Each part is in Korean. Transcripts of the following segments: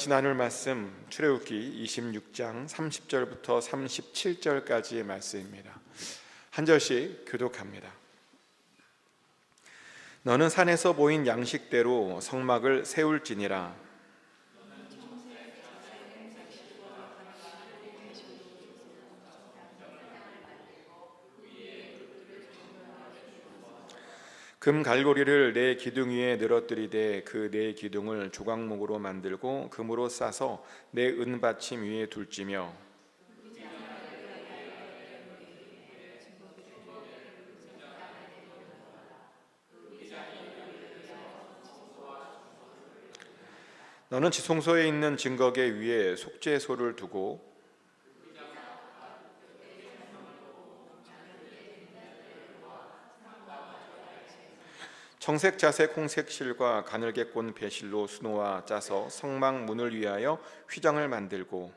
같이 나눌 말씀 출애굽기 26장 30절부터 37절까지의 말씀입니다. 한 절씩 교독합니다. 너는 산에서 보인 양식대로 성막을 세울지니라. 금 갈고리를 네 기둥 위에 늘어뜨리되 그 네 기둥을 조각목으로 만들고 금으로 싸서 네 은받침 위에 둘지며 너는 지성소에 있는 증거계 위에 속죄소를 두고 청색, 자색, 홍색 실과 가늘게 꼰 배실로 수놓아 짜서 성막 문을 위하여 휘장을 만들고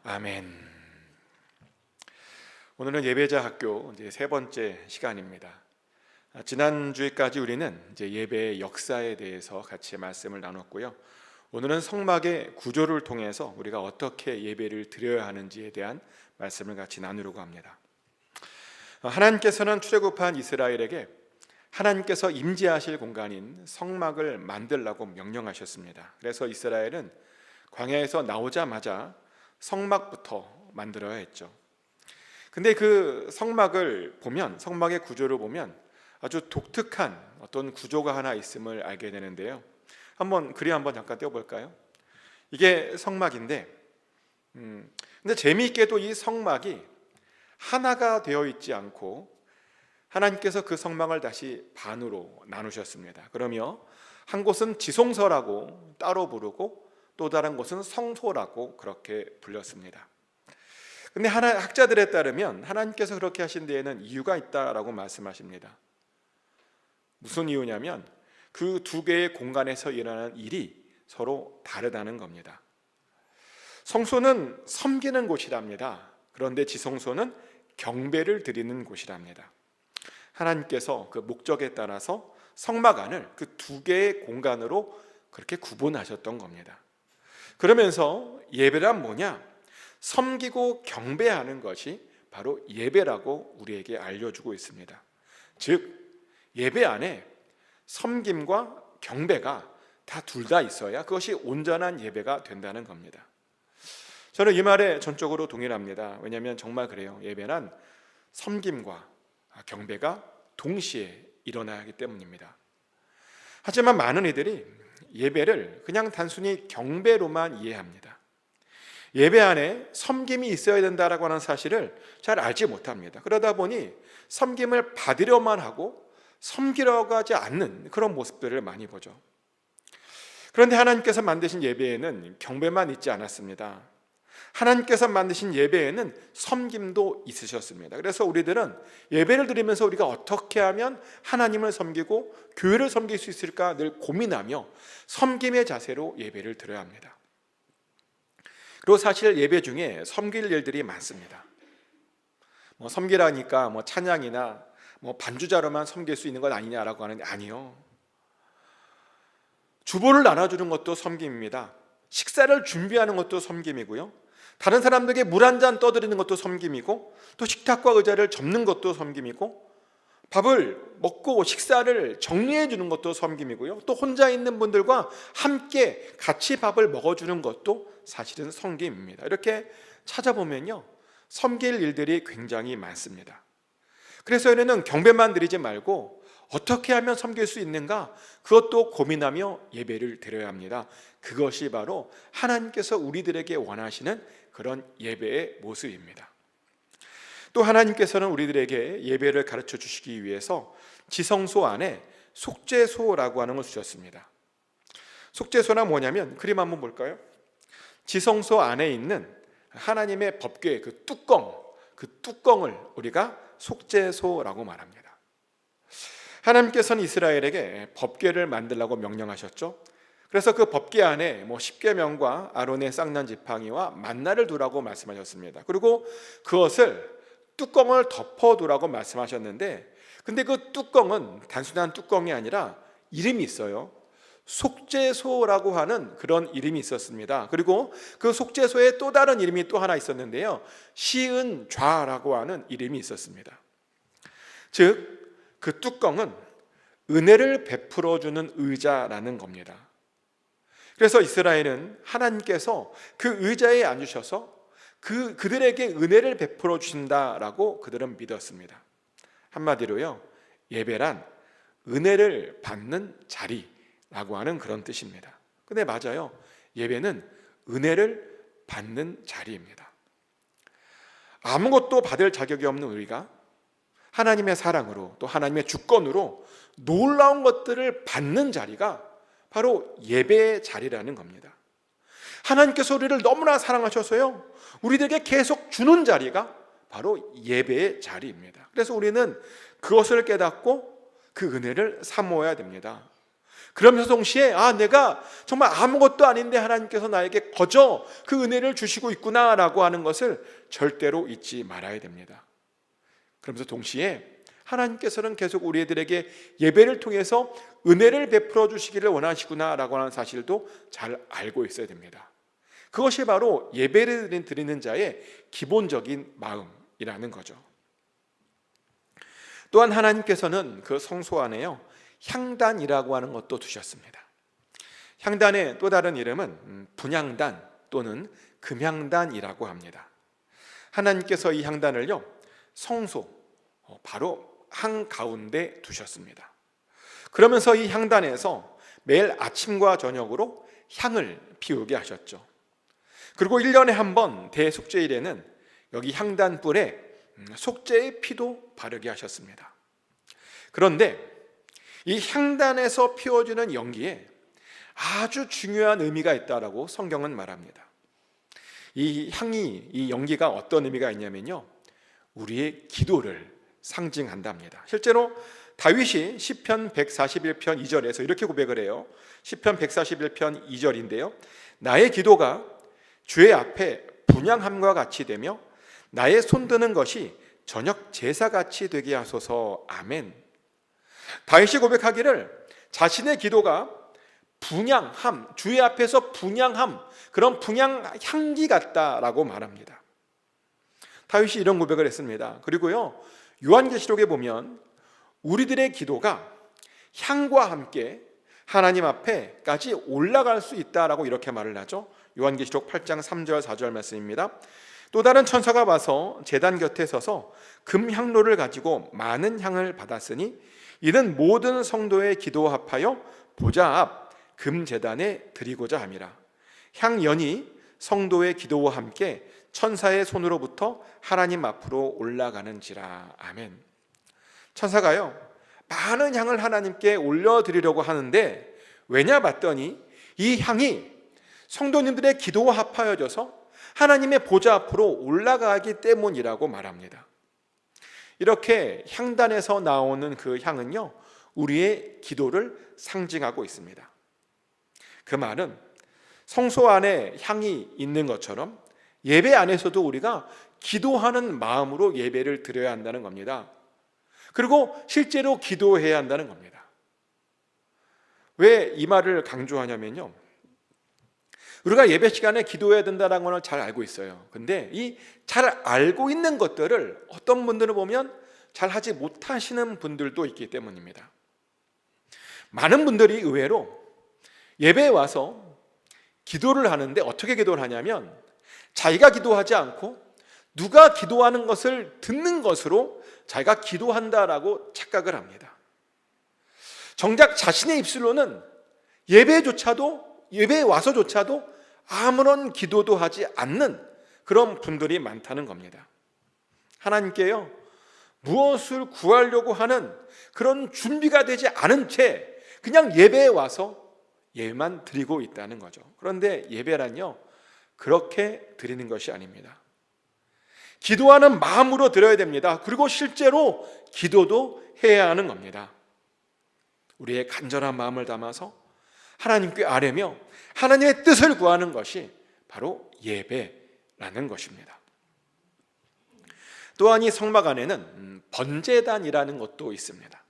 아멘. 오늘은 예배자 학교 이제 세 번째 시간입니다. 지난주에까지 우리는 이제 예배의 역사에 대해서 같이 말씀을 나눴고요. 오늘은 성막의 구조를 통해서 우리가 어떻게 예배를 드려야 하는지에 대한 말씀을 같이 나누려고 합니다. 하나님께서는 출애굽한 이스라엘에게 하나님께서 임재하실 공간인 성막을 만들라고 명령하셨습니다. 그래서 이스라엘은 광야에서 나오자마자 성막부터 만들어야 했죠. 근데 그 성막을 보면, 성막의 구조를 보면 아주 독특한 어떤 구조가 하나 있음을 알게 되는데요. 그림 한번 잠깐 띄워볼까요? 이게 성막인데, 근데 재미있게도 이 성막이 하나가 되어 있지 않고 하나님께서 그 성막을 다시 반으로 나누셨습니다. 그러며 한 곳은 지성소라고 따로 부르고 또 다른 곳은 성소라고 그렇게 불렸습니다. 근데 학자들에 따르면 하나님께서 그렇게 하신 데에는 이유가 있다라고 말씀하십니다. 무슨 이유냐면 그 두 개의 공간에서 일어나는 일이 서로 다르다는 겁니다. 성소는 섬기는 곳이랍니다. 그런데 지성소는 경배를 드리는 곳이랍니다. 하나님께서 그 목적에 따라서 성막 안을 그 두 개의 공간으로 그렇게 구분하셨던 겁니다. 그러면서 예배란 뭐냐? 섬기고 경배하는 것이 바로 예배라고 우리에게 알려주고 있습니다. 즉 예배 안에 섬김과 경배가 둘 다 있어야 그것이 온전한 예배가 된다는 겁니다. 저는 이 말에 전적으로 동일합니다. 왜냐하면 정말 그래요. 예배는 섬김과 경배가 동시에 일어나야 하기 때문입니다. 하지만 많은 이들이 예배를 그냥 단순히 경배로만 이해합니다. 예배 안에 섬김이 있어야 된다라고 하는 사실을 잘 알지 못합니다. 그러다 보니 섬김을 받으려만 하고 섬기려고 하지 않는 그런 모습들을 많이 보죠. 그런데 하나님께서 만드신 예배에는 경배만 있지 않았습니다. 하나님께서 만드신 예배에는 섬김도 있으셨습니다. 그래서 우리들은 예배를 드리면서 우리가 어떻게 하면 하나님을 섬기고 교회를 섬길 수 있을까 늘 고민하며 섬김의 자세로 예배를 드려야 합니다. 그리고 사실 예배 중에 섬길 일들이 많습니다. 섬기라니까 찬양이나 반주자로만 섬길 수 있는 것 아니냐라고 하는데 아니요. 주보를 나눠주는 것도 섬김입니다. 식사를 준비하는 것도 섬김이고요. 다른 사람들에게 물 한 잔 떠드리는 것도 섬김이고 또 식탁과 의자를 접는 것도 섬김이고 밥을 먹고 식사를 정리해 주는 것도 섬김이고요. 또 혼자 있는 분들과 함께 같이 밥을 먹어주는 것도 사실은 섬김입니다. 이렇게 찾아보면요, 섬길 일들이 굉장히 많습니다. 그래서 우리는 경배만 드리지 말고 어떻게 하면 섬길 수 있는가, 그것도 고민하며 예배를 드려야 합니다. 그것이 바로 하나님께서 우리들에게 원하시는 그런 예배의 모습입니다. 또 하나님께서는 우리들에게 예배를 가르쳐 주시기 위해서 지성소 안에 속죄소라고 하는 걸 주셨습니다. 속죄소는 뭐냐면, 그림 한번 볼까요? 지성소 안에 있는 하나님의 법궤 그 뚜껑을 우리가 속죄소라고 말합니다. 하나님께서는 이스라엘에게 법궤를 만들라고 명령하셨죠. 그래서 그 법궤 안에 십계명과 아론의 쌍난 지팡이와 만나를 두라고 말씀하셨습니다. 그리고 그것을 뚜껑을 덮어두라고 말씀하셨는데, 근데 그 뚜껑은 단순한 뚜껑이 아니라 이름이 있어요. 속죄소라고 하는 그런 이름이 있었습니다. 그리고 그 속죄소에 또 다른 이름이 또 하나 있었는데요, 시은좌라고 하는 이름이 있었습니다. 즉 그 뚜껑은 은혜를 베풀어주는 의자라는 겁니다. 그래서 이스라엘은 하나님께서 그 의자에 앉으셔서 그들에게 은혜를 베풀어 주신다라고 그들은 믿었습니다. 한마디로요, 예배란 은혜를 받는 자리라고 하는 그런 뜻입니다. 근데 맞아요. 예배는 은혜를 받는 자리입니다. 아무것도 받을 자격이 없는 우리가 하나님의 사랑으로 또 하나님의 주권으로 놀라운 것들을 받는 자리가 바로 예배의 자리라는 겁니다. 하나님께서 우리를 너무나 사랑하셔서요, 우리들에게 계속 주는 자리가 바로 예배의 자리입니다. 그래서 우리는 그것을 깨닫고 그 은혜를 사모해야 됩니다. 그러면서 동시에 내가 정말 아무것도 아닌데 하나님께서 나에게 거저 그 은혜를 주시고 있구나라고 하는 것을 절대로 잊지 말아야 됩니다. 그러면서 동시에 하나님께서는 계속 우리들에게 예배를 통해서 은혜를 베풀어 주시기를 원하시구나라고 하는 사실도 잘 알고 있어야 됩니다. 그것이 바로 예배를 드리는 자의 기본적인 마음이라는 거죠. 또한 하나님께서는 그 성소 안에요, 향단이라고 하는 것도 두셨습니다. 향단의 또 다른 이름은 분향단 또는 금향단이라고 합니다. 하나님께서 이 향단을요, 성소 바로 한가운데 두셨습니다. 그러면서 이 향단에서 매일 아침과 저녁으로 향을 피우게 하셨죠. 그리고 1년에 한 번 대속죄일에는 여기 향단불에 속죄의 피도 바르게 하셨습니다. 그런데 이 향단에서 피워지는 연기에 아주 중요한 의미가 있다라고 성경은 말합니다. 이 연기가 어떤 의미가 있냐면요, 우리의 기도를 상징한답니다. 실제로 다윗이 시편 141편 2절에서 이렇게 고백을 해요. 시편 141편 2절인데요, 나의 기도가 주의 앞에 분향함과 같이 되며 나의 손드는 것이 저녁 제사같이 되게 하소서. 아멘. 다윗이 고백하기를 자신의 기도가 분향함, 주의 앞에서 분향함, 그런 분향 향기 같다라고 말합니다. 다윗이 이런 고백을 했습니다. 그리고요, 요한계시록에 보면 우리들의 기도가 향과 함께 하나님 앞에까지 올라갈 수 있다라고 이렇게 말을 하죠. 요한계시록 8장 3절 4절 말씀입니다. 또 다른 천사가 와서 제단 곁에 서서 금향로를 가지고 많은 향을 받았으니 이는 모든 성도의 기도와 합하여 보좌 앞 금제단에 드리고자 함이라. 향연이 성도의 기도와 함께 천사의 손으로부터 하나님 앞으로 올라가는지라. 아멘. 천사가요, 많은 향을 하나님께 올려드리려고 하는데 왜냐 봤더니 이 향이 성도님들의 기도와 합하여져서 하나님의 보좌 앞으로 올라가기 때문이라고 말합니다. 이렇게 향단에서 나오는 그 향은요, 우리의 기도를 상징하고 있습니다. 그 말은 성소 안에 향이 있는 것처럼 예배 안에서도 우리가 기도하는 마음으로 예배를 드려야 한다는 겁니다. 그리고 실제로 기도해야 한다는 겁니다. 왜 이 말을 강조하냐면요, 우리가 예배 시간에 기도해야 된다는 걸 잘 알고 있어요. 근데 이 잘 알고 있는 것들을 어떤 분들을 보면 잘 하지 못하시는 분들도 있기 때문입니다. 많은 분들이 의외로 예배에 와서 기도를 하는데 어떻게 기도를 하냐면 자기가 기도하지 않고 누가 기도하는 것을 듣는 것으로 자기가 기도한다라고 착각을 합니다. 정작 자신의 입술로는 예배에 와서조차도 아무런 기도도 하지 않는 그런 분들이 많다는 겁니다. 하나님께요, 무엇을 구하려고 하는 그런 준비가 되지 않은 채 그냥 예배에 와서 예배만 드리고 있다는 거죠. 그런데 예배란요, 그렇게 드리는 것이 아닙니다. 기도하는 마음으로 드려야 됩니다. 그리고 실제로 기도도 해야 하는 겁니다. 우리의 간절한 마음을 담아서 하나님께 아뢰며 하나님의 뜻을 구하는 것이 바로 예배라는 것입니다. 또한 이 성막 안에는 번제단이라는 것도 있습니다.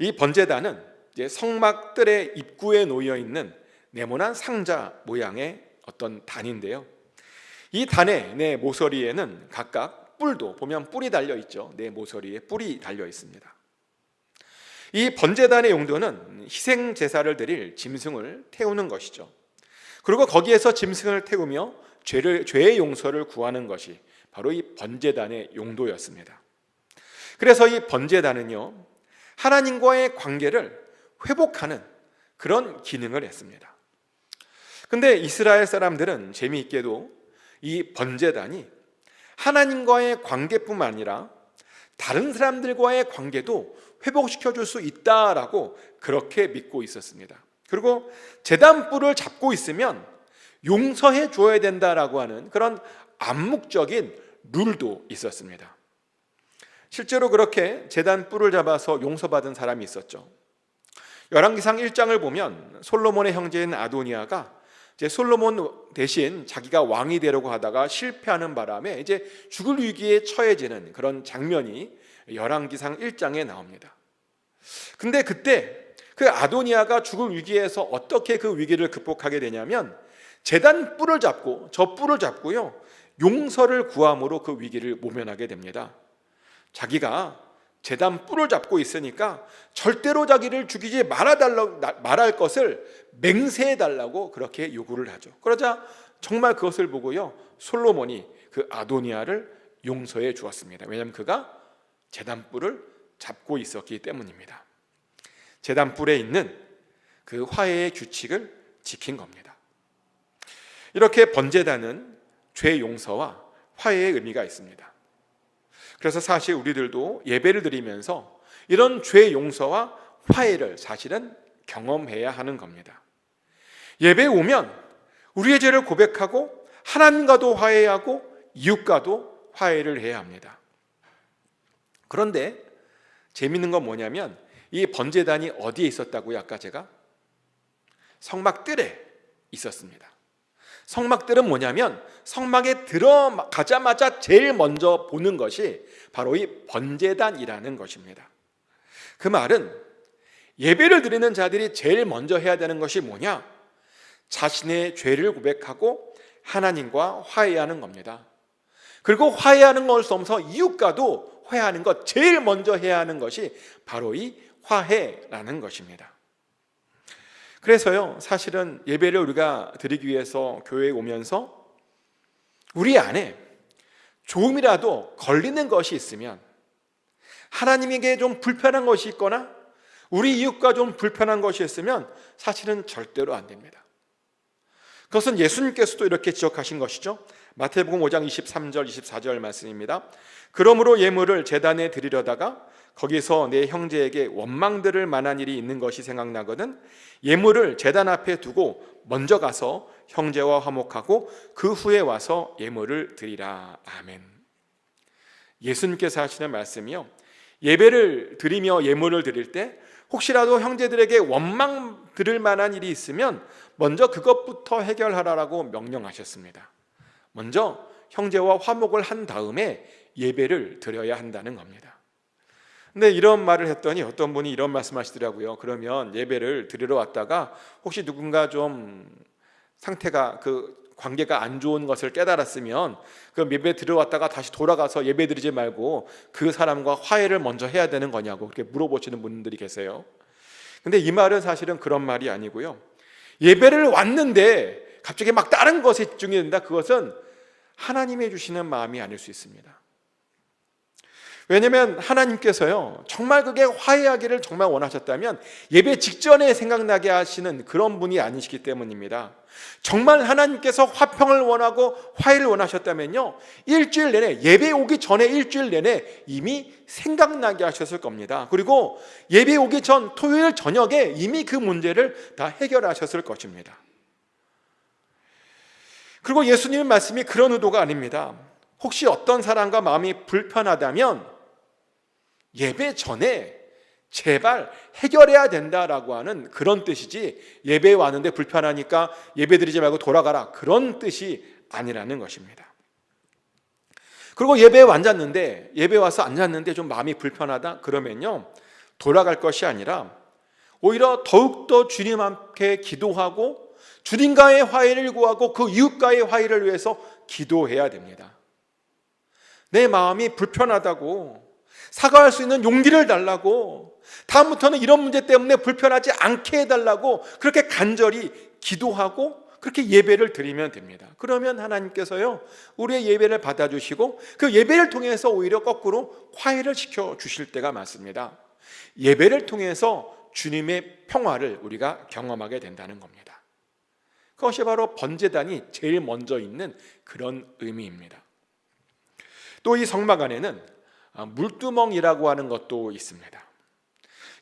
이 번제단은 이제 성막들의 입구에 놓여 있는 네모난 상자 모양의 어떤 단인데요. 이 단의 네 모서리에는 각각 뿔도 보면 뿔이 달려 있죠. 네 모서리에 뿔이 달려 있습니다. 이 번제단의 용도는 희생 제사를 드릴 짐승을 태우는 것이죠. 그리고 거기에서 짐승을 태우며 죄의 용서를 구하는 것이 바로 이 번제단의 용도였습니다. 그래서 이 번제단은요, 하나님과의 관계를 회복하는 그런 기능을 했습니다. 근데 이스라엘 사람들은 재미있게도 이 번제단이 하나님과의 관계뿐만 아니라 다른 사람들과의 관계도 회복시켜 줄 수 있다라고 그렇게 믿고 있었습니다. 그리고 제단뿔을 잡고 있으면 용서해 줘야 된다라고 하는 그런 암묵적인 룰도 있었습니다. 실제로 그렇게 제단뿔을 잡아서 용서받은 사람이 있었죠. 열왕기상 1장을 보면 솔로몬의 형제인 아도니아가 이제 솔로몬 대신 자기가 왕이 되려고 하다가 실패하는 바람에 이제 죽을 위기에 처해지는 그런 장면이 열왕기상 1장에 나옵니다. 근데 그때 그 아도니아가 죽을 위기에서 어떻게 그 위기를 극복하게 되냐면 제단 뿔을 잡고 저 뿔을 잡고요, 용서를 구함으로 그 위기를 모면하게 됩니다. 자기가 제단 뿔을 잡고 있으니까 절대로 자기를 죽이지 말할 것을 맹세해달라고 그렇게 요구를 하죠. 그러자 정말 그것을 보고요, 솔로몬이 그 아도니아를 용서해 주었습니다. 왜냐하면 그가 제단 뿔을 잡고 있었기 때문입니다. 제단 뿔에 있는 그 화해의 규칙을 지킨 겁니다. 이렇게 번제단은 죄 용서와 화해의 의미가 있습니다. 그래서 사실 우리들도 예배를 드리면서 이런 죄 용서와 화해를 사실은 경험해야 하는 겁니다. 예배에 오면 우리의 죄를 고백하고 하나님과도 화해하고 이웃과도 화해를 해야 합니다. 그런데 재밌는 건 뭐냐면 이 번제단이 어디에 있었다고요? 아까 제가 성막뜰에 있었습니다. 성막뜰은 뭐냐면 성막에 들어가자마자 제일 먼저 보는 것이 바로 이 번제단이라는 것입니다. 그 말은 예배를 드리는 자들이 제일 먼저 해야 되는 것이 뭐냐? 자신의 죄를 고백하고 하나님과 화해하는 겁니다. 그리고 화해하는 것을 넘어서 이웃과도 화해하는 것, 제일 먼저 해야 하는 것이 바로 이 화해라는 것입니다. 그래서요, 사실은 예배를 우리가 드리기 위해서 교회에 오면서 우리 안에 조금이라도 걸리는 것이 있으면, 하나님에게 좀 불편한 것이 있거나 우리 이웃과 좀 불편한 것이 있으면 사실은 절대로 안 됩니다. 그것은 예수님께서도 이렇게 지적하신 것이죠. 마태복음 5장 23절 24절 말씀입니다. 그러므로 예물을 제단에 드리려다가 거기서 내 형제에게 원망 들을 만한 일이 있는 것이 생각나거든 예물을 제단 앞에 두고 먼저 가서 형제와 화목하고 그 후에 와서 예물을 드리라. 아멘. 예수님께서 하시는 말씀이요, 예배를 드리며 예물을 드릴 때 혹시라도 형제들에게 원망 들을 만한 일이 있으면 먼저 그것부터 해결하라고 명령하셨습니다. 먼저 형제와 화목을 한 다음에 예배를 드려야 한다는 겁니다. 근데 이런 말을 했더니 어떤 분이 이런 말씀하시더라고요. 그러면 예배를 드리러 왔다가 혹시 누군가 좀 상태가 관계가 안 좋은 것을 깨달았으면 그 예배 들어왔다가 다시 돌아가서 예배 드리지 말고 그 사람과 화해를 먼저 해야 되는 거냐고 그렇게 물어보시는 분들이 계세요. 근데 이 말은 사실은 그런 말이 아니고요, 예배를 왔는데 갑자기 막 다른 것에 집중이 된다, 그것은 하나님이 주시는 마음이 아닐 수 있습니다. 왜냐하면 하나님께서요, 정말 그게 화해하기를 정말 원하셨다면 예배 직전에 생각나게 하시는 그런 분이 아니시기 때문입니다. 정말 하나님께서 화평을 원하고 화해를 원하셨다면요, 일주일 내내, 예배 오기 전에 일주일 내내 이미 생각나게 하셨을 겁니다. 그리고 예배 오기 전 토요일 저녁에 이미 그 문제를 다 해결하셨을 것입니다. 그리고 예수님의 말씀이 그런 의도가 아닙니다. 혹시 어떤 사람과 마음이 불편하다면 예배 전에 제발 해결해야 된다라고 하는 그런 뜻이지, 예배에 왔는데 불편하니까 예배 드리지 말고 돌아가라, 그런 뜻이 아니라는 것입니다. 그리고 예배에 앉았는데, 예배 와서 앉았는데 좀 마음이 불편하다 그러면요, 돌아갈 것이 아니라 오히려 더욱더 주님 앞에 기도하고 주님과의 화해를 구하고 그 이웃과의 화해를 위해서 기도해야 됩니다. 내 마음이 불편하다고 사과할 수 있는 용기를 달라고, 다음부터는 이런 문제 때문에 불편하지 않게 해달라고 그렇게 간절히 기도하고 그렇게 예배를 드리면 됩니다. 그러면 하나님께서요, 우리의 예배를 받아주시고 그 예배를 통해서 오히려 거꾸로 화해를 시켜주실 때가 많습니다. 예배를 통해서 주님의 평화를 우리가 경험하게 된다는 겁니다. 그것이 바로 번제단이 제일 먼저 있는 그런 의미입니다. 또 이 성막 안에는 물두멍이라고 하는 것도 있습니다.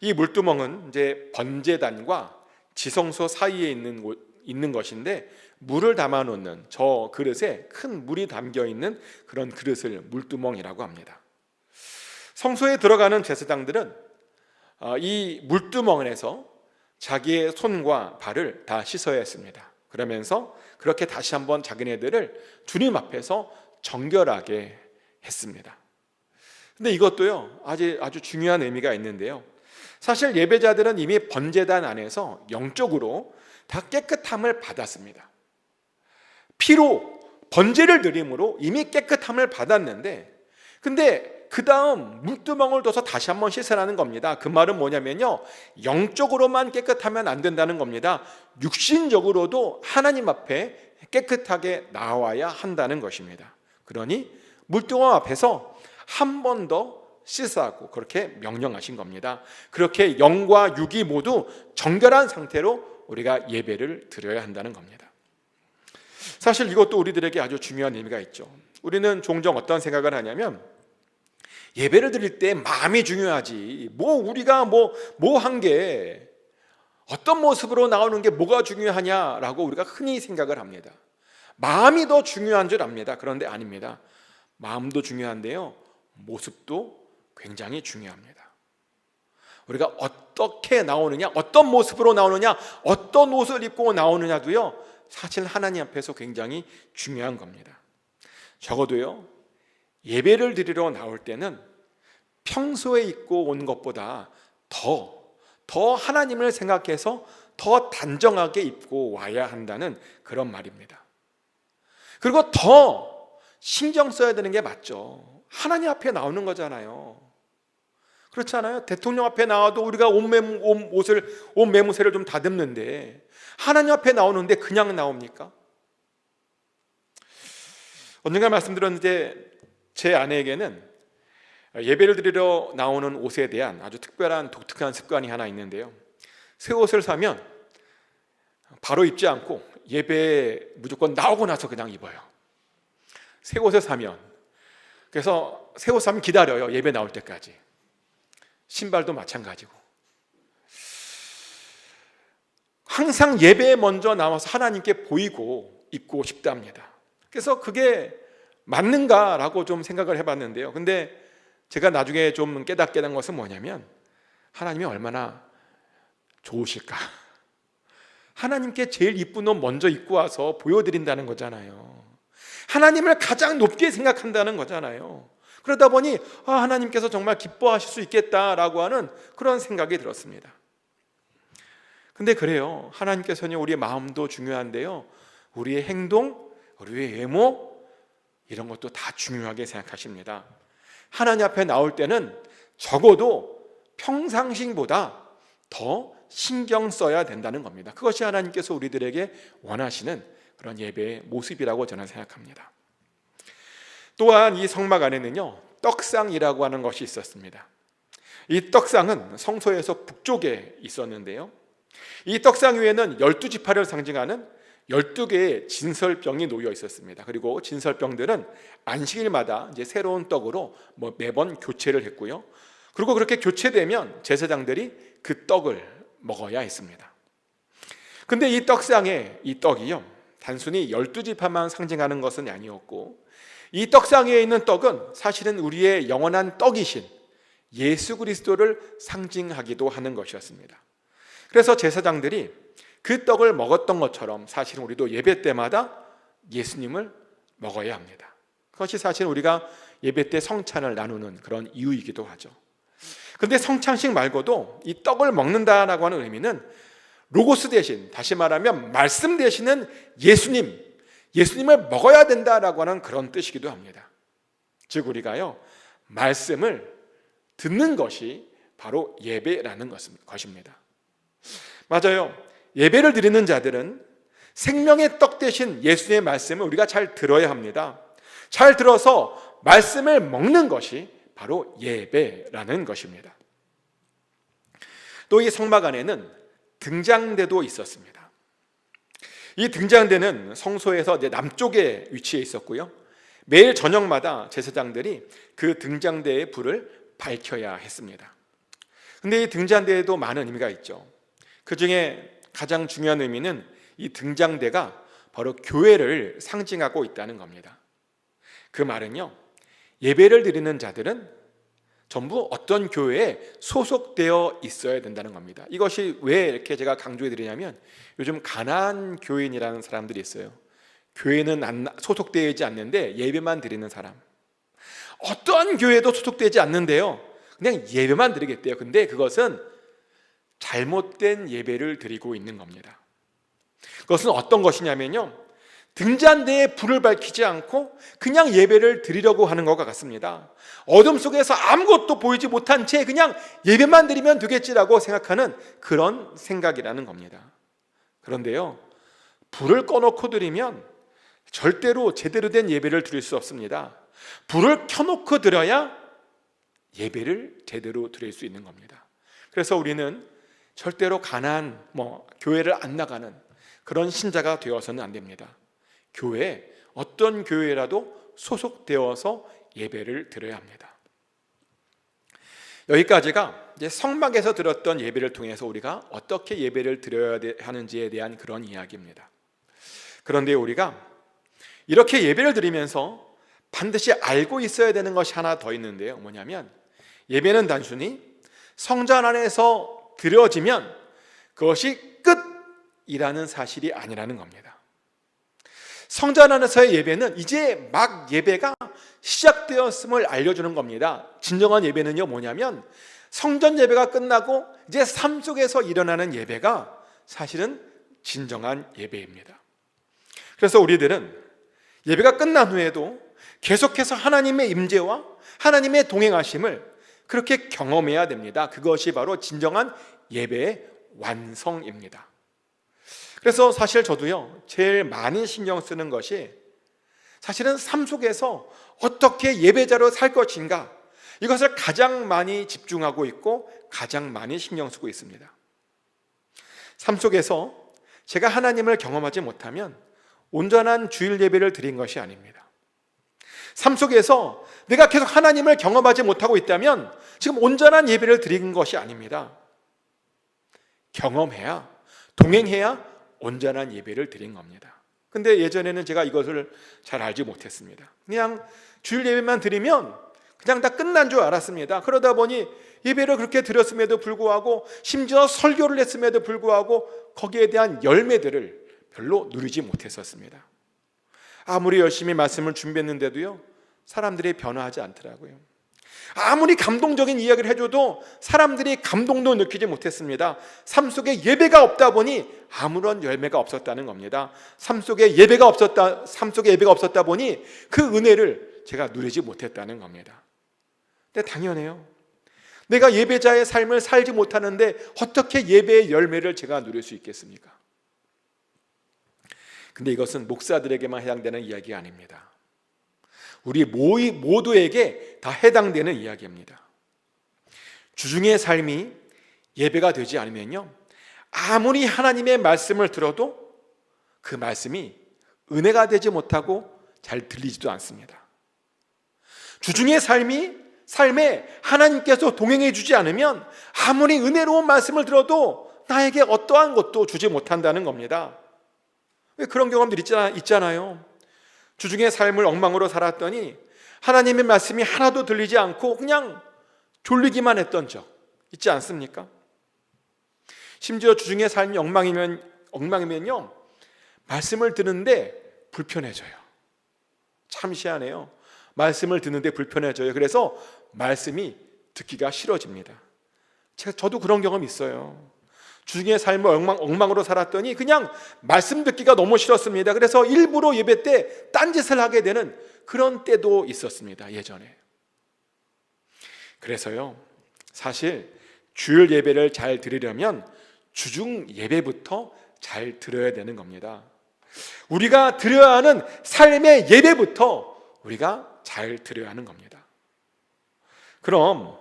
이 물두멍은 이제 번제단과 지성소 사이에 있는 것인데, 물을 담아 놓는 저 그릇에 큰 물이 담겨 있는 그런 그릇을 물두멍이라고 합니다. 성소에 들어가는 제사장들은 이 물두멍에서 자기의 손과 발을 다 씻어야 했습니다. 그러면서 그렇게 다시 한번 자기네들을 주님 앞에서 정결하게 했습니다. 근데 이것도요, 아주 중요한 의미가 있는데요, 사실 예배자들은 이미 번제단 안에서 영적으로 다 깨끗함을 받았습니다. 피로 번제를 드림으로 이미 깨끗함을 받았는데, 근데 그 다음 물두멍을 둬서 다시 한번 씻으라는 겁니다. 그 말은 뭐냐면요, 영적으로만 깨끗하면 안 된다는 겁니다. 육신적으로도 하나님 앞에 깨끗하게 나와야 한다는 것입니다. 그러니 물두멍 앞에서 한 번 더 씻으라고 그렇게 명령하신 겁니다. 그렇게 영과 육이 모두 정결한 상태로 우리가 예배를 드려야 한다는 겁니다. 사실 이것도 우리들에게 아주 중요한 의미가 있죠. 우리는 종종 어떤 생각을 하냐면, 예배를 드릴 때 마음이 중요하지, 우리가 뭐 한 게 어떤 모습으로 나오는 게 뭐가 중요하냐라고 우리가 흔히 생각을 합니다. 마음이 더 중요한 줄 압니다. 그런데 아닙니다. 마음도 중요한데요, 모습도 굉장히 중요합니다. 우리가 어떻게 나오느냐, 어떤 모습으로 나오느냐, 어떤 옷을 입고 나오느냐도요, 사실 하나님 앞에서 굉장히 중요한 겁니다. 적어도요, 예배를 드리러 나올 때는 평소에 입고 온 것보다 더 하나님을 생각해서 더 단정하게 입고 와야 한다는 그런 말입니다. 그리고 더 신경 써야 되는 게 맞죠. 하나님 앞에 나오는 거잖아요. 그렇지 않아요? 대통령 앞에 나와도 우리가 옷 매무새를 좀 다듬는데, 하나님 앞에 나오는데 그냥 나옵니까? 언젠가 말씀드렸는데, 제 아내에게는 예배를 드리러 나오는 옷에 대한 아주 특별한 독특한 습관이 하나 있는데요, 새 옷을 사면 바로 입지 않고 예배에 무조건 나오고 나서 그냥 입어요. 새 옷을 사면, 그래서 새 옷 사면 기다려요, 예배 나올 때까지. 신발도 마찬가지고, 항상 예배에 먼저 나와서 하나님께 보이고 입고 싶답니다. 그래서 그게 맞는가라고 좀 생각을 해봤는데요, 근데 제가 나중에 좀 깨닫게 된 것은 뭐냐면, 하나님이 얼마나 좋으실까. 하나님께 제일 이쁜 옷 먼저 입고 와서 보여드린다는 거잖아요. 하나님을 가장 높게 생각한다는 거잖아요. 그러다 보니 하나님께서 정말 기뻐하실 수 있겠다라고 하는 그런 생각이 들었습니다. 근데 그래요, 하나님께서는 우리의 마음도 중요한데요, 우리의 행동, 우리의 외모, 이런 것도 다 중요하게 생각하십니다. 하나님 앞에 나올 때는 적어도 평상시보다 더 신경 써야 된다는 겁니다. 그것이 하나님께서 우리들에게 원하시는 그런 예배의 모습이라고 저는 생각합니다. 또한 이 성막 안에는요, 떡상이라고 하는 것이 있었습니다. 이 떡상은 성소에서 북쪽에 있었는데요, 이 떡상 위에는 12지파를 상징하는 12개의 진설병이 놓여 있었습니다. 그리고 진설병들은 안식일마다 이제 새로운 떡으로 매번 교체를 했고요, 그리고 그렇게 교체되면 제사장들이 그 떡을 먹어야 했습니다. 근데 이 떡상에 이 떡이요, 단순히 12지파만 상징하는 것은 아니었고, 이 떡상에 있는 떡은 사실은 우리의 영원한 떡이신 예수 그리스도를 상징하기도 하는 것이었습니다. 그래서 제사장들이 그 떡을 먹었던 것처럼 사실은 우리도 예배 때마다 예수님을 먹어야 합니다. 그것이 사실 우리가 예배 때 성찬을 나누는 그런 이유이기도 하죠. 그런데 성찬식 말고도 이 떡을 먹는다라고 하는 의미는 로고스 대신, 다시 말하면 말씀 되시는 예수님을 먹어야 된다라고 하는 그런 뜻이기도 합니다. 즉 우리가요, 말씀을 듣는 것이 바로 예배라는 것입니다. 맞아요. 예배를 드리는 자들은 생명의 떡 대신 예수의 말씀을 우리가 잘 들어야 합니다. 잘 들어서 말씀을 먹는 것이 바로 예배라는 것입니다. 또 이 성막 안에는 등장대도 있었습니다. 이 등장대는 성소에서 남쪽에 위치해 있었고요, 매일 저녁마다 제사장들이 그 등장대의 불을 밝혀야 했습니다. 근데 이 등장대에도 많은 의미가 있죠. 그 중에 가장 중요한 의미는 이 등장대가 바로 교회를 상징하고 있다는 겁니다. 그 말은요, 예배를 드리는 자들은 전부 어떤 교회에 소속되어 있어야 된다는 겁니다. 이것이 왜 이렇게 제가 강조해 드리냐면, 요즘 가난한 교인이라는 사람들이 있어요. 교회는 소속되어 있지 않는데 예배만 드리는 사람. 어떤 교회도 소속되지 않는데요, 그냥 예배만 드리겠대요. 근데 그것은 잘못된 예배를 드리고 있는 겁니다. 그것은 어떤 것이냐면요, 등잔대에 불을 밝히지 않고 그냥 예배를 드리려고 하는 것과 같습니다. 어둠 속에서 아무것도 보이지 못한 채 그냥 예배만 드리면 되겠지라고 생각하는 그런 생각이라는 겁니다. 그런데요, 불을 꺼놓고 드리면 절대로 제대로 된 예배를 드릴 수 없습니다. 불을 켜놓고 드려야 예배를 제대로 드릴 수 있는 겁니다. 그래서 우리는 절대로 교회를 안 나가는 그런 신자가 되어서는 안 됩니다. 교회, 어떤 교회라도 소속되어서 예배를 드려야 합니다. 여기까지가 이제 성막에서 드렸던 예배를 통해서 우리가 어떻게 예배를 드려야 하는지에 대한 그런 이야기입니다. 그런데 우리가 이렇게 예배를 드리면서 반드시 알고 있어야 되는 것이 하나 더 있는데요, 뭐냐면 예배는 단순히 성전 안에서 드려지면 그것이 끝이라는 사실이 아니라는 겁니다. 성전 안에서의 예배는 이제 막 예배가 시작되었음을 알려주는 겁니다. 진정한 예배는요, 뭐냐면 성전 예배가 끝나고 이제 삶 속에서 일어나는 예배가 사실은 진정한 예배입니다. 그래서 우리들은 예배가 끝난 후에도 계속해서 하나님의 임재와 하나님의 동행하심을 그렇게 경험해야 됩니다. 그것이 바로 진정한 예배의 완성입니다. 그래서 사실 저도요, 제일 많이 신경 쓰는 것이 사실은 삶 속에서 어떻게 예배자로 살 것인가, 이것을 가장 많이 집중하고 있고 가장 많이 신경 쓰고 있습니다. 삶 속에서 제가 하나님을 경험하지 못하면 온전한 주일 예배를 드린 것이 아닙니다. 삶 속에서 내가 계속 하나님을 경험하지 못하고 있다면 지금 온전한 예배를 드린 것이 아닙니다. 경험해야, 동행해야 온전한 예배를 드린 겁니다. 근데 예전에는 제가 이것을 잘 알지 못했습니다. 그냥 주일 예배만 드리면 그냥 다 끝난 줄 알았습니다. 그러다 보니 예배를 그렇게 드렸음에도 불구하고, 심지어 설교를 했음에도 불구하고 거기에 대한 열매들을 별로 누리지 못했었습니다. 아무리 열심히 말씀을 준비했는데도요, 사람들이 변화하지 않더라고요. 아무리 감동적인 이야기를 해줘도 사람들이 감동도 느끼지 못했습니다. 삶 속에 예배가 없다 보니 아무런 열매가 없었다는 겁니다. 삶 속에 예배가 없었다 보니 그 은혜를 제가 누리지 못했다는 겁니다. 근데 당연해요. 내가 예배자의 삶을 살지 못하는데 어떻게 예배의 열매를 제가 누릴 수 있겠습니까? 근데 이것은 목사들에게만 해당되는 이야기가 아닙니다. 우리 모두에게 다 해당되는 이야기입니다. 주중의 삶이 예배가 되지 않으면요, 아무리 하나님의 말씀을 들어도 그 말씀이 은혜가 되지 못하고 잘 들리지도 않습니다. 주중의 삶에 하나님께서 동행해 주지 않으면 아무리 은혜로운 말씀을 들어도 나에게 어떠한 것도 주지 못한다는 겁니다. 왜 그런 경험들 있잖아요. 주중의 삶을 엉망으로 살았더니 하나님의 말씀이 하나도 들리지 않고 그냥 졸리기만 했던 적 있지 않습니까? 심지어 주중의 삶이 엉망이면요, 말씀을 듣는데 불편해져요. 참 희한해요. 말씀을 듣는데 불편해져요. 그래서 말씀이 듣기가 싫어집니다. 저도 그런 경험 있어요. 주중의 삶을 엉망으로 살았더니 그냥 말씀 듣기가 너무 싫었습니다. 그래서 일부러 예배 때 딴짓을 하게 되는 그런 때도 있었습니다, 예전에. 그래서요, 사실 주일 예배를 잘 드리려면 주중 예배부터 잘 드려야 되는 겁니다. 우리가 드려야 하는 삶의 예배부터 우리가 잘 드려야 하는 겁니다. 그럼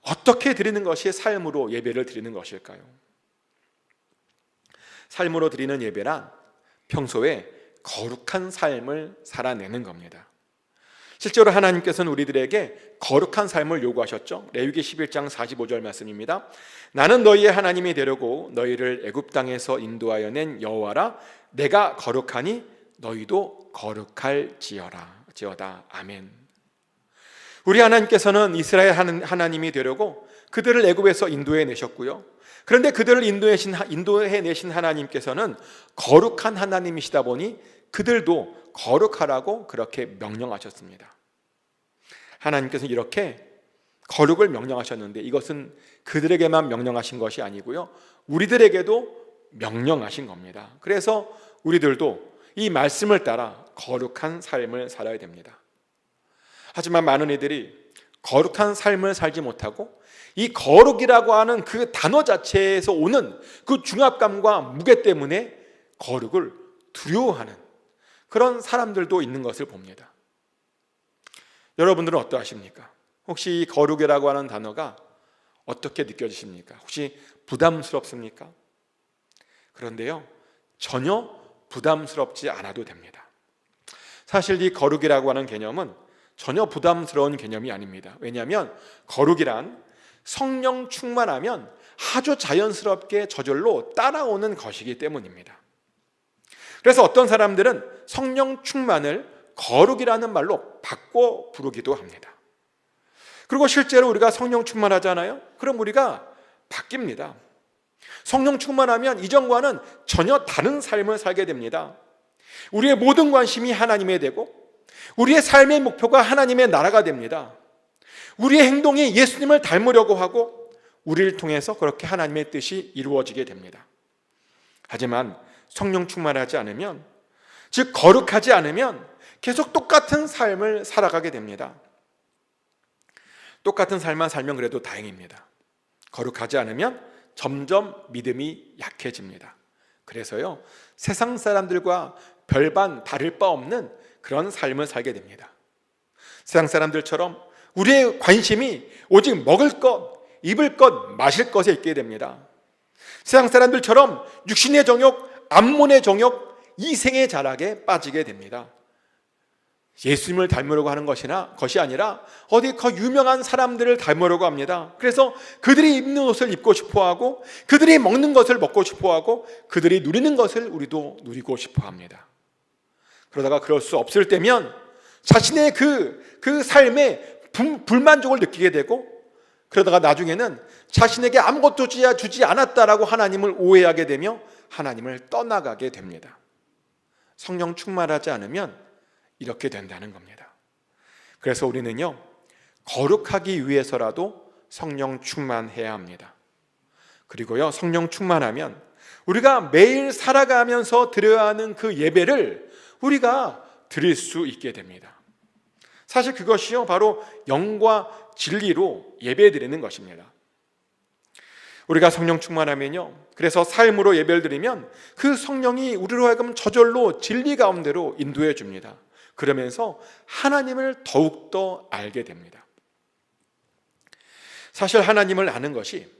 어떻게 드리는 것이 삶으로 예배를 드리는 것일까요? 삶으로 드리는 예배란 평소에 거룩한 삶을 살아내는 겁니다. 실제로 하나님께서는 우리들에게 거룩한 삶을 요구하셨죠. 레위기 11장 45절 말씀입니다. 나는 너희의 하나님이 되려고 너희를 애굽 땅에서 인도하여 낸 여호와라. 내가 거룩하니 너희도 거룩할지어다. 아멘. 우리 하나님께서는 이스라엘 하나님이 되려고 그들을 애굽에서 인도해 내셨고요. 그런데 그들을 인도해 내신 하나님께서는 거룩한 하나님이시다 보니 그들도 거룩하라고 그렇게 명령하셨습니다. 하나님께서는 이렇게 거룩을 명령하셨는데 이것은 그들에게만 명령하신 것이 아니고요, 우리들에게도 명령하신 겁니다. 그래서 우리들도 이 말씀을 따라 거룩한 삶을 살아야 됩니다. 하지만 많은 이들이 거룩한 삶을 살지 못하고 이 거룩이라고 하는 그 단어 자체에서 오는 그 중압감과 무게 때문에 거룩을 두려워하는 그런 사람들도 있는 것을 봅니다. 여러분들은 어떠하십니까? 혹시 이 거룩이라고 하는 단어가 어떻게 느껴지십니까? 혹시 부담스럽습니까? 그런데요, 전혀 부담스럽지 않아도 됩니다. 사실 이 거룩이라고 하는 개념은 전혀 부담스러운 개념이 아닙니다. 왜냐하면 거룩이란 성령 충만하면 아주 자연스럽게 저절로 따라오는 것이기 때문입니다. 그래서 어떤 사람들은 성령 충만을 거룩이라는 말로 바꿔 부르기도 합니다. 그리고 실제로 우리가 성령 충만하잖아요. 그럼 우리가 바뀝니다. 성령 충만하면 이전과는 전혀 다른 삶을 살게 됩니다. 우리의 모든 관심이 하나님에 되고 우리의 삶의 목표가 하나님의 나라가 됩니다. 우리의 행동이 예수님을 닮으려고 하고 우리를 통해서 그렇게 하나님의 뜻이 이루어지게 됩니다. 하지만 성령 충만하지 않으면, 즉 거룩하지 않으면 계속 똑같은 삶을 살아가게 됩니다. 똑같은 삶만 살면 그래도 다행입니다. 거룩하지 않으면 점점 믿음이 약해집니다. 그래서요, 세상 사람들과 별반 다를 바 없는 그런 삶을 살게 됩니다. 세상 사람들처럼 우리의 관심이 오직 먹을 것, 입을 것, 마실 것에 있게 됩니다. 세상 사람들처럼 육신의 정욕, 암몬의 정욕, 이생의 자락에 빠지게 됩니다. 예수님을 닮으려고 하는 것이 아니라 어디 그 유명한 사람들을 닮으려고 합니다. 그래서 그들이 입는 옷을 입고 싶어하고 그들이 먹는 것을 먹고 싶어하고 그들이 누리는 것을 우리도 누리고 싶어합니다. 그러다가 그럴 수 없을 때면 자신의 그 삶에 불만족을 느끼게 되고, 그러다가 나중에는 자신에게 아무것도 주지 않았다라고 하나님을 오해하게 되며 하나님을 떠나가게 됩니다. 성령 충만하지 않으면 이렇게 된다는 겁니다. 그래서 우리는요, 거룩하기 위해서라도 성령 충만해야 합니다. 그리고요, 성령 충만하면 우리가 매일 살아가면서 드려야 하는 그 예배를 우리가 드릴 수 있게 됩니다. 사실 그것이요, 바로 영과 진리로 예배 드리는 것입니다. 우리가 성령 충만하면요, 그래서 삶으로 예배를 드리면 그 성령이 우리로 하여금 저절로 진리 가운데로 인도해 줍니다. 그러면서 하나님을 더욱더 알게 됩니다. 사실 하나님을 아는 것이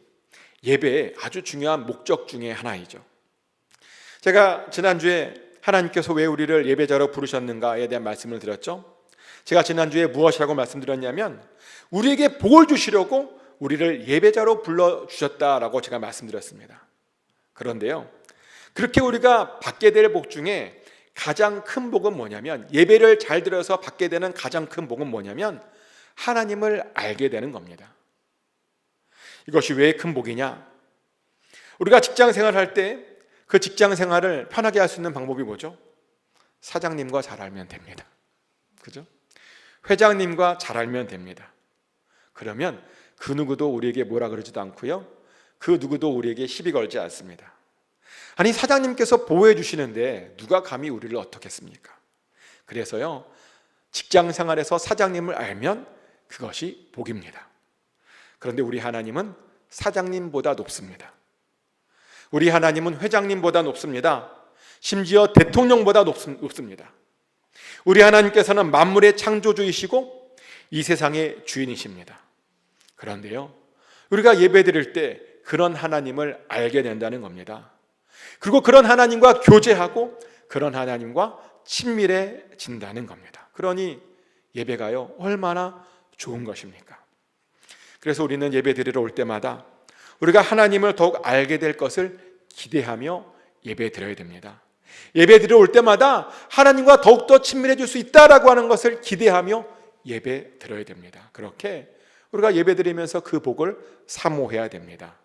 예배의 아주 중요한 목적 중에 하나이죠. 제가 지난주에 하나님께서 왜 우리를 예배자로 부르셨는가에 대한 말씀을 드렸죠. 제가 지난주에 무엇이라고 말씀드렸냐면 우리에게 복을 주시려고 우리를 예배자로 불러주셨다라고 제가 말씀드렸습니다. 그런데요, 그렇게 우리가 받게 될 복 중에 가장 큰 복은 뭐냐면, 예배를 잘 들어서 받게 되는 가장 큰 복은 뭐냐면 하나님을 알게 되는 겁니다. 이것이 왜 큰 복이냐? 우리가 직장 생활할 때 그 직장 생활을 편하게 할 수 있는 방법이 뭐죠? 사장님과 잘 알면 됩니다. 그죠? 회장님과 잘 알면 됩니다. 그러면 그 누구도 우리에게 뭐라 그러지도 않고요, 그 누구도 우리에게 시비 걸지 않습니다. 아니, 사장님께서 보호해 주시는데 누가 감히 우리를 어떻겠습니까? 그래서요, 직장 생활에서 사장님을 알면 그것이 복입니다. 그런데 우리 하나님은 사장님보다 높습니다. 우리 하나님은 회장님보다 높습니다. 심지어 대통령보다 높습니다. 우리 하나님께서는 만물의 창조주이시고 이 세상의 주인이십니다. 그런데요, 우리가 예배드릴 때 그런 하나님을 알게 된다는 겁니다. 그리고 그런 하나님과 교제하고 그런 하나님과 친밀해진다는 겁니다. 그러니 예배가요, 얼마나 좋은 것입니까? 그래서 우리는 예배드리러 올 때마다 우리가 하나님을 더욱 알게 될 것을 기대하며 예배드려야 됩니다. 예배드리러 올 때마다 하나님과 더욱더 친밀해질 수 있다라고 하는 것을 기대하며 예배드려야 됩니다. 그렇게 우리가 예배드리면서 그 복을 사모해야 됩니다.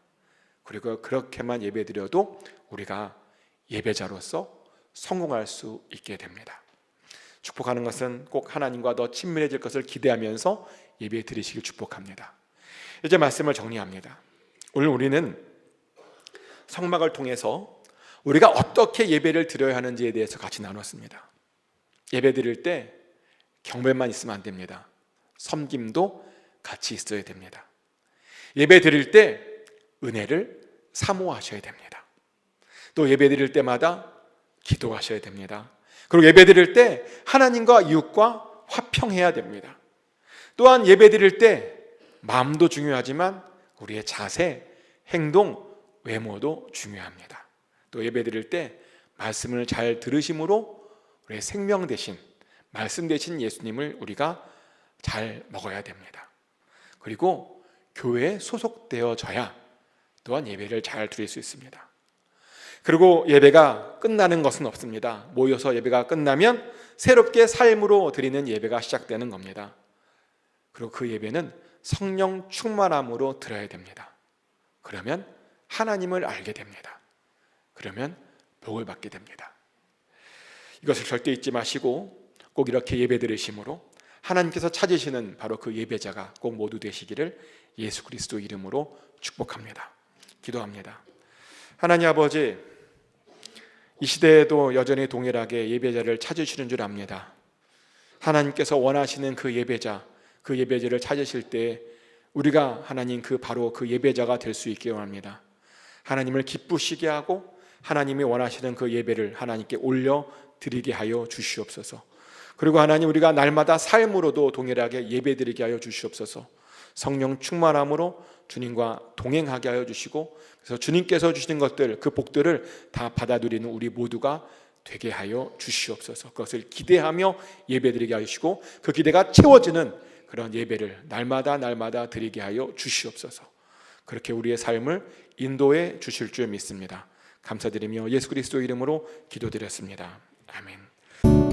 그리고 그렇게만 예배드려도 우리가 예배자로서 성공할 수 있게 됩니다. 축복하는 것은 꼭 하나님과 더 친밀해질 것을 기대하면서 예배 드리시길 축복합니다. 이제 말씀을 정리합니다. 오늘 우리는 성막을 통해서 우리가 어떻게 예배를 드려야 하는지에 대해서 같이 나눴습니다. 예배 드릴 때 경배만 있으면 안 됩니다. 섬김도 같이 있어야 됩니다. 예배 드릴 때 은혜를 사모하셔야 됩니다. 또 예배 드릴 때마다 기도하셔야 됩니다. 그리고 예배 드릴 때 하나님과 이웃과 화평해야 됩니다. 또한 예배 드릴 때 마음도 중요하지만 우리의 자세, 행동, 외모도 중요합니다. 또 예배 드릴 때 말씀을 잘 들으심으로 우리의 생명 대신, 말씀 대신 예수님을 우리가 잘 먹어야 됩니다. 그리고 교회에 소속되어져야 또한 예배를 잘 드릴 수 있습니다. 그리고 예배가 끝나는 것은 없습니다. 모여서 예배가 끝나면 새롭게 삶으로 드리는 예배가 시작되는 겁니다. 그리고 그 예배는 성령 충만함으로 드려야 됩니다. 그러면 하나님을 알게 됩니다. 그러면 복을 받게 됩니다. 이것을 절대 잊지 마시고 꼭 이렇게 예배 드리심으로 하나님께서 찾으시는 바로 그 예배자가 꼭 모두 되시기를 예수 그리스도 이름으로 축복합니다. 기도합니다. 하나님 아버지, 이 시대에도 여전히 동일하게 예배자를 찾으시는 줄 압니다. 하나님께서 원하시는 그 예배자, 그 예배자를 찾으실 때 우리가 하나님 바로 그 예배자가 될 수 있게 원합니다. 하나님을 기쁘시게 하고 하나님이 원하시는 그 예배를 하나님께 올려 드리게 하여 주시옵소서. 그리고 하나님, 우리가 날마다 삶으로도 동일하게 예배 드리게 하여 주시옵소서. 성령 충만함으로 주님과 동행하게 하여 주시고, 그래서 주님께서 주시는 것들, 그 복들을 다 받아 누리는 우리 모두가 되게 하여 주시옵소서. 그것을 기대하며 예배 드리게 하시고 그 기대가 채워지는 그런 예배를 날마다 드리게 하여 주시옵소서. 그렇게 우리의 삶을 인도해 주실 줄 믿습니다. 감사드리며 예수 그리스도 이름으로 기도드렸습니다. 아멘.